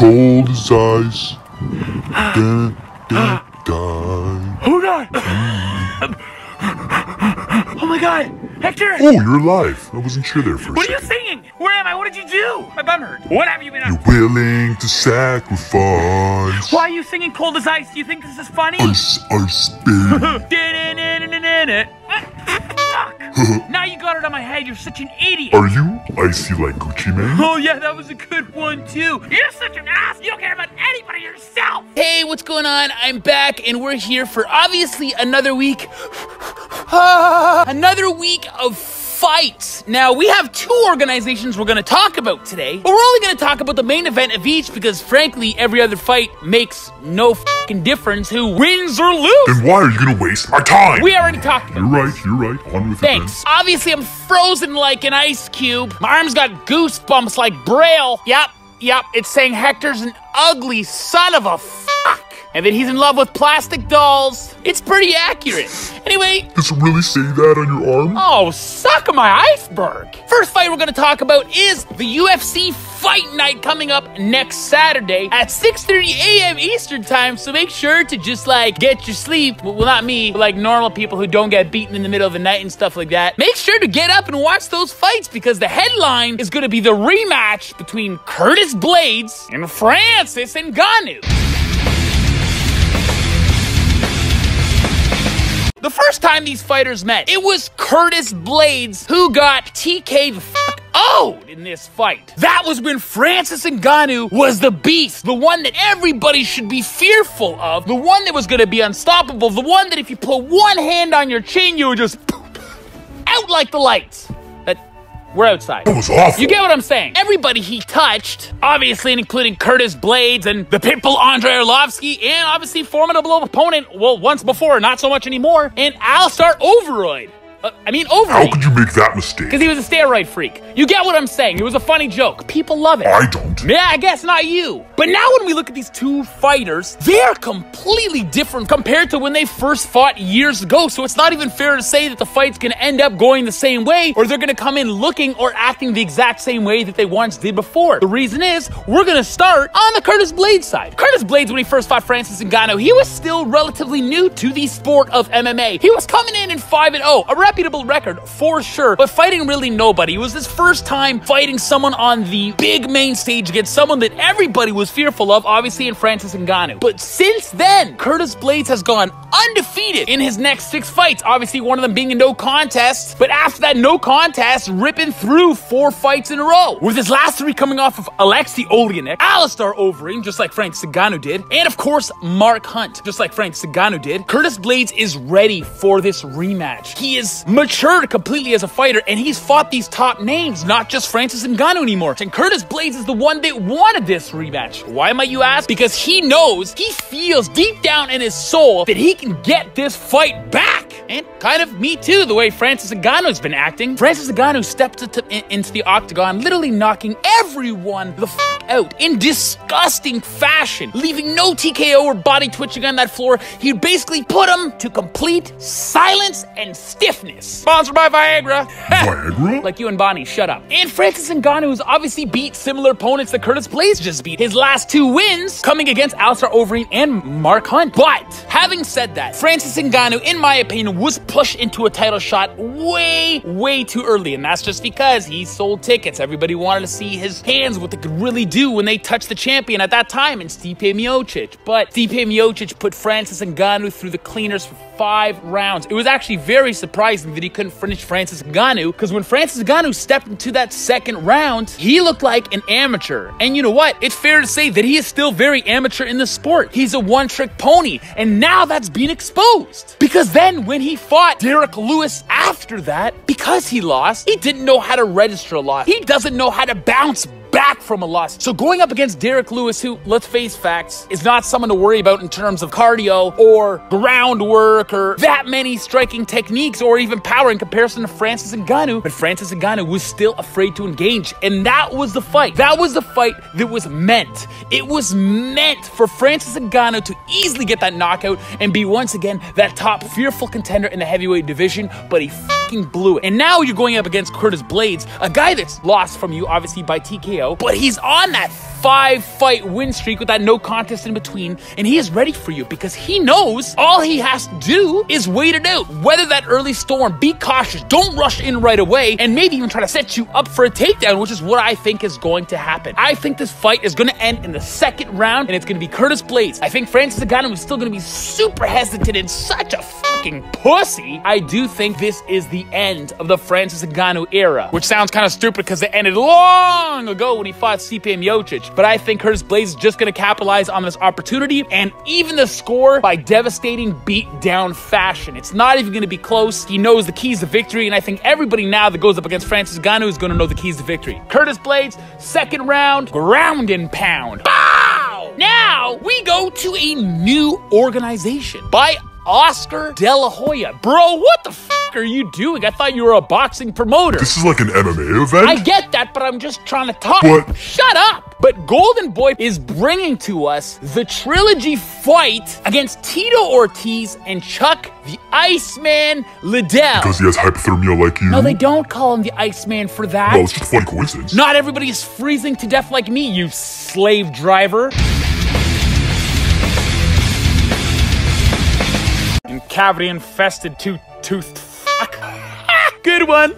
cold as ice. Dun, dun, dun. Oh God! Oh my God! Hector! Oh, you're alive. I wasn't sure there for a What are you second. singing? Where am I? What did you do? My bum hurt. What have you been up? You're willing to sacrifice. Why are you singing Cold as Ice? Do you think this is funny? Ice, ice, baby. Fuck! Now you got it on my head. You're such an idiot. Are you icy like Gucci Man? Oh yeah, that was a good one too. You're such an ass. You don't care about anybody yourself. Hey, what's going on? I'm back, and we're here for obviously another week. Another week of fights. Now, we have two organizations we're going to talk about today, but we're only going to talk about the main event of each because, frankly, every other fight makes no fucking difference who wins or loses. Then why are you going to waste my time? We already talked about You're right. On with it then. Thanks. Obviously, I'm frozen like an ice cube. My arms got goosebumps like Braille. Yep. It's saying Hector's an ugly son of a fuck. And that he's in love with plastic dolls. It's pretty accurate. Anyway. Does it really say that on your arm? Oh, suck my iceberg. First fight we're going to talk about is the UFC Fight Night coming up next Saturday at 6:30 a.m. Eastern Time. So make sure to just get your sleep. Well, not me, but like normal people who don't get beaten in the middle of the night and stuff like that. Make sure to get up and watch those fights because the headline is going to be the rematch between Curtis Blaydes and Francis Ngannou. The first time these fighters met, it was Curtis Blaydes who got TK'd the fuck out in this fight. That was when Francis Ngannou was the beast, the one that everybody should be fearful of, the one that was going to be unstoppable, the one that if you put one hand on your chin, you would just out like the lights. We're outside. That was awful. You get what I'm saying? Everybody he touched, obviously including Curtis Blaydes and the Pitbull Andrei Arlovski, and obviously formidable opponent, well, once before, not so much anymore, and Alistair Overeem. How could you make that mistake? Because he was a steroid freak. You get what I'm saying? It was a funny joke. People love it. I don't. Yeah, I guess not you. But now when we look at these two fighters, they are completely different compared to when they first fought years ago. So it's not even fair to say that the fight's going to end up going the same way or they're going to come in looking or acting the exact same way that they once did before. The reason is we're going to start on the Curtis Blaydes side. Curtis Blaydes, when he first fought Francis Ngannou, he was still relatively new to the sport of MMA. He was coming in 5-0, a reputable record for sure, but fighting really nobody. It was his first time fighting someone on the big main stage against someone that everybody was fearful of, obviously in Francis Ngannou. But since then, Curtis Blaydes has gone undefeated in his next 6 fights, obviously one of them being a no contest, but after that no contest, ripping through 4 fights in a row, with his last 3 coming off of Alexei Oleinik, Alistair Overeem, just like Francis Ngannou did, and of course Mark Hunt, just like Francis Ngannou did. Curtis Blaydes is ready for this rematch. He is matured completely as a fighter, and he's fought these top names, not just Francis Ngannou anymore. And Curtis Blaydes is the one that wanted this rematch. Why might you ask? Because he knows, he feels deep down in his soul that he can get this fight back. And kind of me too, the way Francis Ngannou's been acting. Francis Ngannou stepped into the octagon, literally knocking everyone the f out in disgusting fashion, leaving no TKO or body twitching on that floor. He basically put him to complete silence and stiffness. Sponsored by Viagra. Viagra? Like you and Bonnie, shut up. And Francis Ngannou has obviously beat similar opponents that Curtis Blaydes just beat. His last 2 wins coming against Alistair Overeem and Mark Hunt. But having said that, Francis Ngannou, in my opinion, was pushed into a title shot way too early. And that's just because he sold tickets. Everybody wanted to see his hands, what they could really do when they touched the champion at that time in Stipe Miocic. But Stipe Miocic put Francis Ngannou through the cleaners for 5 rounds. It was actually very surprising that he couldn't finish Francis Ngannou, because when Francis Ngannou stepped into that 2nd round, he looked like an amateur. And you know what? It's fair to say that he is still very amateur in the sport. He's a one-trick pony, and now that's being exposed. Because then when he fought Derek Lewis after that, because he lost, he didn't know how to register a loss. He doesn't know how to bounce back from a loss. So going up against Derek Lewis, who, let's face facts, is not someone to worry about in terms of cardio or groundwork or that many striking techniques or even power in comparison to Francis Ngannou. But Francis Ngannou was still afraid to engage. And that was the fight. That was the fight that was meant. It was meant for Francis Ngannou to easily get that knockout and be once again that top fearful contender in the heavyweight division, but he fucking blew it. And now you're going up against Curtis Blaydes, a guy that's lost from you obviously by TKO. TKO, but he's on that 5-fight win streak with that no contest in between, and he is ready for you because he knows all he has to do is wait it out. Weather that early storm, be cautious, don't rush in right away, and maybe even try to set you up for a takedown, which is what I think is going to happen. I think this fight is going to end in the second round, and it's going to be Curtis Blaydes. I think Francis Ngannou is still going to be super hesitant and such a fucking pussy. I do think this is the end of the Francis Ngannou era, which sounds kind of stupid because it ended long ago when he fought Stipe Miocic. But I think Curtis Blaydes is just going to capitalize on this opportunity and even the score by devastating beat-down fashion. It's not even going to be close. He knows the keys to victory, and I think everybody now that goes up against Francis Ngannou is going to know the keys to victory. Curtis Blaydes, second round, ground and pound. Bow! Now, we go to a new organization by Oscar De La Hoya. Bro, what the fuck are you doing? I thought you were a boxing promoter. This is like an MMA event? I get that, but I'm just trying to talk. But shut up! But Golden Boy is bringing to us the trilogy fight against Tito Ortiz and Chuck the Iceman Liddell. Because he has hypothermia like you? No, they don't call him the Iceman for that. Well, it's just a funny coincidence. Not everybody is freezing to death like me, you slave driver. Cavity-infested two-toothed fuck. Good one.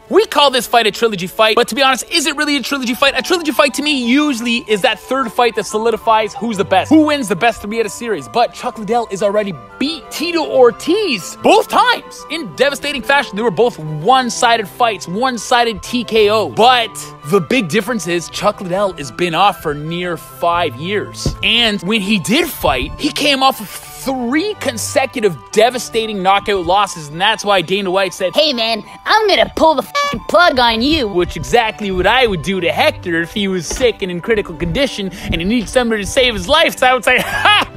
We call this fight a trilogy fight, but to be honest, is it really a trilogy fight? A trilogy fight to me usually is that third fight that solidifies who's the best, who wins the best 3 out of series. But Chuck Liddell is already beat Tito Ortiz both times in devastating fashion. They were both one-sided fights, one-sided TKO. But the big difference is Chuck Liddell has been off for near 5 years. And when he did fight, he came off of 3 consecutive devastating knockout losses, and that's why Dana White said, "Hey man, I'm gonna pull the fucking plug on you." Which exactly what I would do to Hector if he was sick and in critical condition and he needs somebody to save his life. So I would say, ha!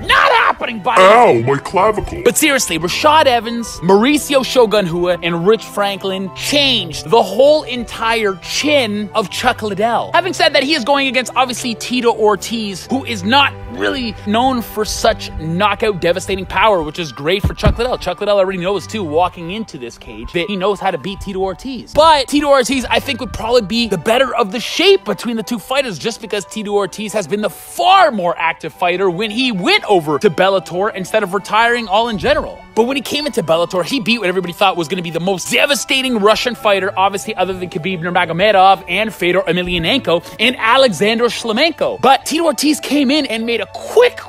Not happening, buddy! Ow, my clavicle. But seriously, Rashad Evans, Mauricio Shogun Hua, and Rich Franklin changed the whole entire chin of Chuck Liddell. Having said that, he is going against, obviously, Tito Ortiz, who is not really known for such knockout devastating power, which is great for Chuck Liddell. Chuck Liddell already knows, too, walking into this cage, that he knows how to beat Tito Ortiz. But Tito Ortiz, I think, would probably be the better of the shape between the two fighters, just because Tito Ortiz has been the far more active fighter when he went over to Bellator instead of retiring all in general. But when he came into Bellator, he beat what everybody thought was going to be the most devastating Russian fighter, obviously other than Khabib Nurmagomedov and Fedor Emelianenko and Alexander Shlemenko. But Tito Ortiz came in and made a quick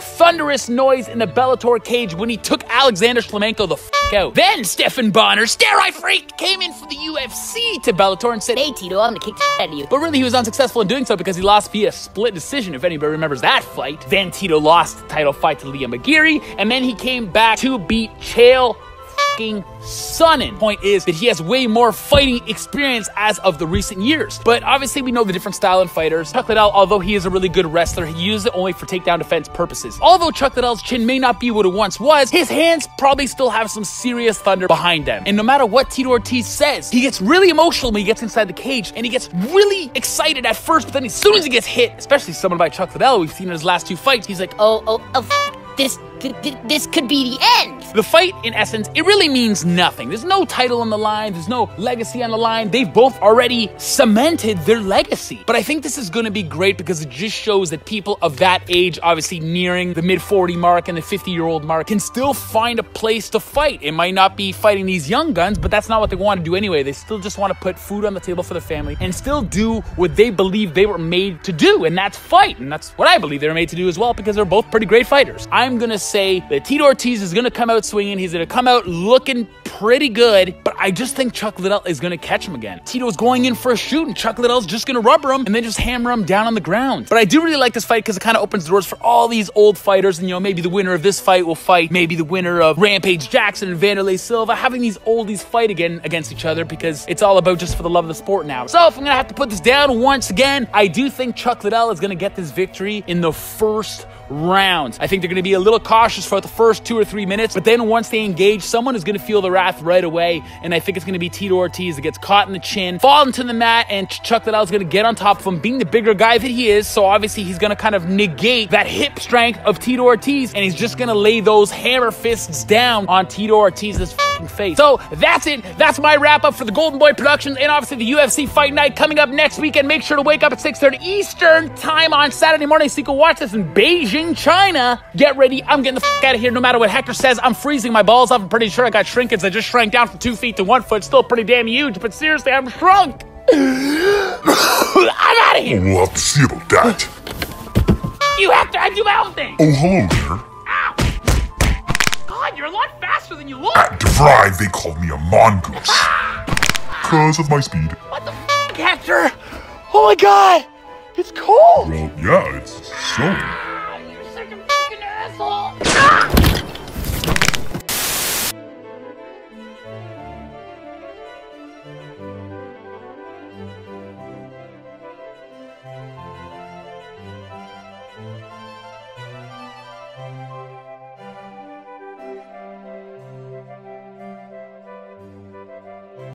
thunderous noise in the Bellator cage when he took Alexander Shlemenko the fuck out. Then Stephan Bonner, steroid freak, came in for the UFC to Bellator and said, "Hey Tito, I'm gonna kick the out of you." But really he was unsuccessful in doing so because he lost via split decision, if anybody remembers that fight. Then Tito lost the title fight to Liam Aguirre, and then he came back to beat Chael Sonnen. Point is that he has way more fighting experience as of the recent years. But obviously we know the different style in fighters. Chuck Liddell, although he is a really good wrestler, he uses it only for takedown defense purposes. Although Chuck Liddell's chin may not be what it once was, his hands probably still have some serious thunder behind them. And no matter what Tito Ortiz says, he gets really emotional when he gets inside the cage, and he gets really excited at first, but then as soon as he gets hit, especially someone by Chuck Liddell, we've seen in his last 2 fights, he's like, This could be the end. The fight, in essence, it really means nothing. There's no title on the line. There's no legacy on the line. They've both already cemented their legacy. But I think this is going to be great because it just shows that people of that age, obviously nearing the mid-40 mark and the 50-year-old mark, can still find a place to fight. It might not be fighting these young guns, but that's not what they want to do anyway. They still just want to put food on the table for their family and still do what they believe they were made to do, and that's fight. And that's what I believe they were made to do as well, because they're both pretty great fighters. I'm going to say that Tito Ortiz is going to come out swinging. He's going to come out looking pretty good, but I just think Chuck Liddell is going to catch him again. Tito's going in for a shoot, and Chuck Liddell's just going to rubber him and then just hammer him down on the ground. But I do really like this fight because it kind of opens doors for all these old fighters, and, you know, maybe the winner of this fight will fight maybe the winner of Rampage Jackson and Vanderlei Silva, having these oldies fight again against each other because it's all about just for the love of the sport now. So if I'm going to have to put this down once again, I do think Chuck Liddell is going to get this victory in the first round. I think they're going to be a little cautious for the first 2 or 3 minutes, but then once they engage, someone is going to feel the wrath right away, and I think it's going to be Tito Ortiz that gets caught in the chin, fall into the mat, and Chuck Liddell is going to get on top of him, being the bigger guy that he is, so obviously he's going to kind of negate that hip strength of Tito Ortiz, and he's just going to lay those hammer fists down on Tito Ortiz's face. So that's it. That's my wrap up for the Golden Boy Productions and obviously the UFC Fight Night coming up next weekend. Make sure to wake up at 6:30 Eastern time on Saturday morning so you can watch this in Beijing, China. Get ready. I'm getting the out of here no matter what Hector says. I'm freezing my balls off. I'm pretty sure I got shrinkage. I just shrank down from 2 feet to 1 foot. Still pretty damn huge, but seriously, I'm shrunk. I'm out of here. We'll have to see about that. You have to do my own thing. Oh, hello there. Ow. God, you're a lot faster than you look. At DeVry, they called me a mongoose. Because of my speed. What the f***, Hector? Oh my God, it's cold. Well, yeah, it's snowing. You're such a fucking asshole.